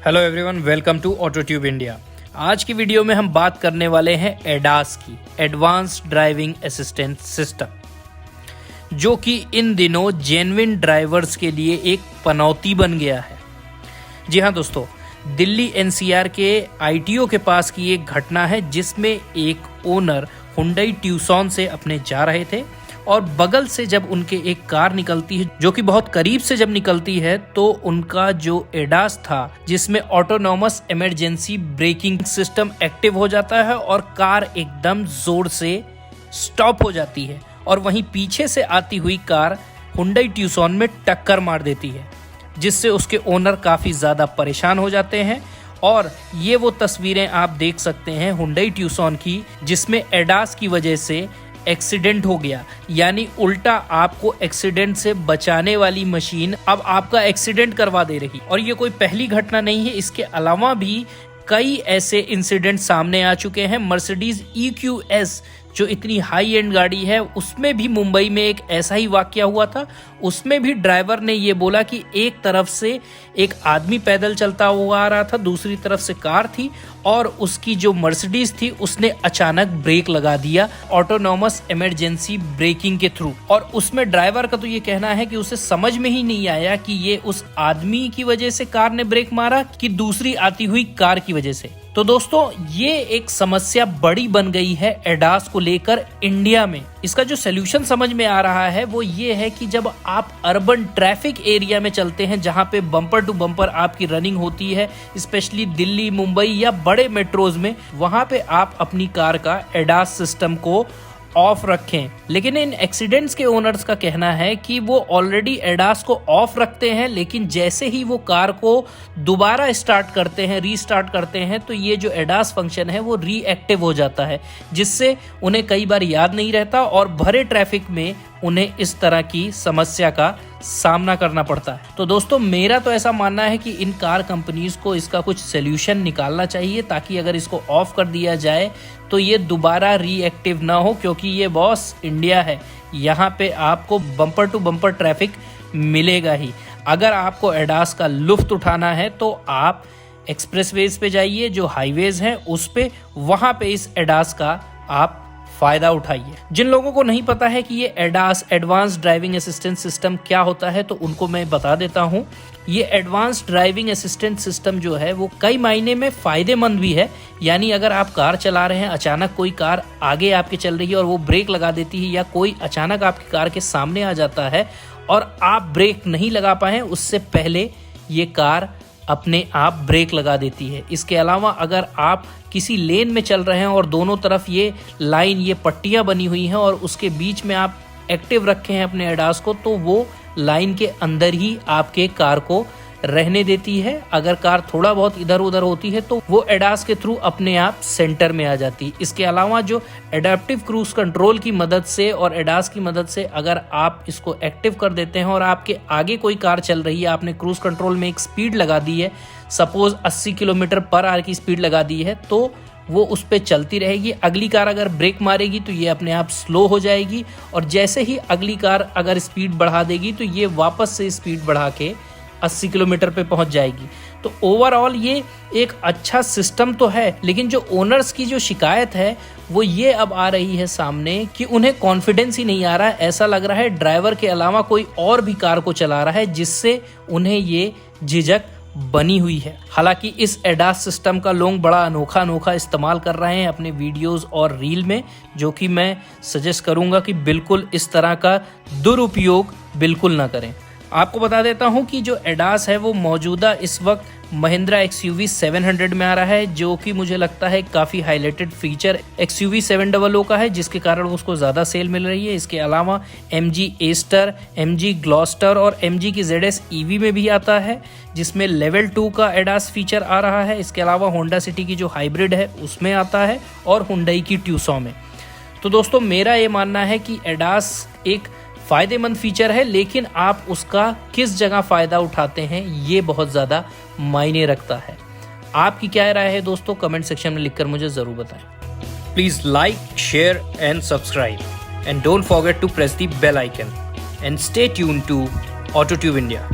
Hello everyone, welcome to Autotube India. आज की video में हम बात करने वाले हैं एडास की, एडवांस ड्राइविंग असिस्टेंट सिस्टम, जो कि इन दिनों जेन्युइन ड्राइवर्स के लिए एक पनौती बन गया है। जी हाँ दोस्तों, दिल्ली एनसीआर के आईटीओ के पास की एक घटना है जिसमें एक ओनर हुंडई ट्यूसॉन से अपने जा रहे थे और बगल से जब उनके एक कार निकलती है, जो कि बहुत करीब से जब निकलती है, तो उनका जो एडास था जिसमें autonomous emergency braking system active हो जाता है और कार एकदम जोर से स्टॉप हो जाती है और वहीं पीछे से आती हुई कार हुंडई ट्यूसॉन में टक्कर मार देती है, जिससे उसके ओनर काफ़ी ज़्यादा परेशान हो जाते हैं। और ये वो तस्वीरें आप देख सकते हैं हुंडई ट्यूसॉन की, जिसमें एडास की वजह से एक्सीडेंट हो गया, यानी उल्टा आपको एक्सीडेंट से बचाने वाली मशीन अब आपका एक्सीडेंट करवा दे रही। और ये कोई पहली घटना नहीं है, इसके अलावा भी कई ऐसे इंसिडेंट सामने आ चुके हैं। मर्सिडीज EQS जो इतनी हाई एंड गाड़ी है, उसमें भी मुंबई में एक ऐसा ही वाकया हुआ था। उसमें भी ड्राइवर ने ये बोला कि एक तरफ से एक आदमी पैदल चलता हुआ आ रहा था, दूसरी तरफ से कार थी और उसकी जो मर्सिडीज थी उसने अचानक ब्रेक लगा दिया ऑटोनॉमस इमरजेंसी ब्रेकिंग के थ्रू। और उसमें ड्राइवर का तो ये कहना है कि उसे समझ में ही नहीं आया कि ये उस आदमी की वजह से कार ने ब्रेक मारा कि दूसरी आती हुई कार की वजह से। तो दोस्तों, ये एक समस्या बड़ी बन गई है एडास को लेकर इंडिया में। इसका जो सलूशन समझ में आ रहा है वो ये है कि जब आप अर्बन ट्रैफिक एरिया में चलते हैं, जहां पे बम्पर टू बम्पर आपकी रनिंग होती है, स्पेशली दिल्ली, मुंबई या बड़े मेट्रोज में, वहां पे आप अपनी कार का एडास सिस्टम को ऑफ रखें। लेकिन इन एक्सीडेंट्स के ओनर्स का कहना है कि वो ऑलरेडी एडास को ऑफ रखते हैं, लेकिन जैसे ही वो कार को दोबारा स्टार्ट करते हैं, रीस्टार्ट करते हैं, तो ये जो एडास फंक्शन है वो रीएक्टिव हो जाता है, जिससे उन्हें कई बार याद नहीं रहता और भरे ट्रैफिक में उन्हें इस तरह की समस्या का सामना करना पड़ता है। तो दोस्तों, मेरा तो ऐसा मानना है कि इन कार कंपनीज को इसका कुछ सॉल्यूशन निकालना चाहिए, ताकि अगर इसको ऑफ कर दिया जाए तो ये दोबारा रीएक्टिव ना हो, क्योंकि ये बॉस इंडिया है, यहाँ पे आपको बम्पर टू बम्पर ट्रैफिक मिलेगा ही। अगर आपको एडास का लुफ्त उठाना है तो आप एक्सप्रेसवेज पे जाइए, जो हाईवेज हैं उस पे, वहाँ पे इस एडास का आप फायदा उठाइए। जिन लोगों को नहीं पता है कि ये ADAS, advance driving assistant system, क्या होता है, तो उनको मैं बता देता हूँ। ये एडवांस ड्राइविंग असिस्टेंट सिस्टम जो है वो कई मायने में फायदेमंद भी है। यानी अगर आप कार चला रहे हैं, अचानक कोई कार आगे आपके चल रही है और वो ब्रेक लगा देती है, या कोई अचानक आपकी कार के सामने आ जाता है और आप ब्रेक नहीं लगा पाए, उससे पहले ये कार अपने आप ब्रेक लगा देती है। इसके अलावा अगर आप किसी लेन में चल रहे हैं और दोनों तरफ ये लाइन, ये पट्टियां बनी हुई हैं और उसके बीच में आप एक्टिव रखे हैं अपने एडास को, तो वो लाइन के अंदर ही आपके कार को रहने देती है। अगर कार थोड़ा बहुत इधर उधर होती है तो वो एडास के थ्रू अपने आप सेंटर में आ जाती है। इसके अलावा जो एडेप्टिव क्रूज कंट्रोल की मदद से और एडास की मदद से अगर आप इसको एक्टिव कर देते हैं और आपके आगे कोई कार चल रही है, आपने क्रूज कंट्रोल में एक स्पीड लगा दी है, सपोज 80 किलोमीटर पर आवर की स्पीड लगा दी है, तो वो उस पर चलती रहेगी। अगली कार अगर ब्रेक मारेगी तो ये अपने आप स्लो हो जाएगी, और जैसे ही अगली कार अगर स्पीड बढ़ा देगी तो ये वापस से स्पीड बढ़ा के 80 किलोमीटर पे पहुंच जाएगी। तो ओवरऑल ये एक अच्छा सिस्टम तो है, लेकिन जो ओनर्स की जो शिकायत है वो ये अब आ रही है सामने कि उन्हें कॉन्फिडेंस ही नहीं आ रहा है। ऐसा लग रहा है ड्राइवर के अलावा कोई और भी कार को चला रहा है, जिससे उन्हें ये झिझक बनी हुई है। हालांकि इस एडास सिस्टम का लोग बड़ा अनोखा इस्तेमाल कर रहे हैं अपने वीडियोस और रील में, जो कि मैं सजेस्ट करूंगा कि बिल्कुल इस तरह का दुरुपयोग बिल्कुल ना करें। आपको बता देता हूं कि जो एडास है वो मौजूदा इस वक्त महिंद्रा XUV 700 में आ रहा है, जो कि मुझे लगता है काफ़ी हाईलाइटेड फीचर XUV 700 का है, जिसके कारण उसको ज़्यादा सेल मिल रही है। इसके अलावा MG Aster, MG Gloster और MG की ZS EV में भी आता है, जिसमें लेवल 2 का एडास फीचर आ रहा है। इसके अलावा होंडा सिटी की जो हाइब्रिड है उसमें आता है, और हुंडई की ट्यूसॉन में। तो दोस्तों, मेरा ये मानना है कि एडास एक फ़ायदेमंद फीचर है, लेकिन आप उसका किस जगह फ़ायदा उठाते हैं ये बहुत ज़्यादा मायने रखता है। आपकी क्या राय है दोस्तों, कमेंट सेक्शन में लिखकर मुझे ज़रूर बताएं। Please like, share and subscribe, and don't forget to press the bell icon, and stay tuned to Autotube India.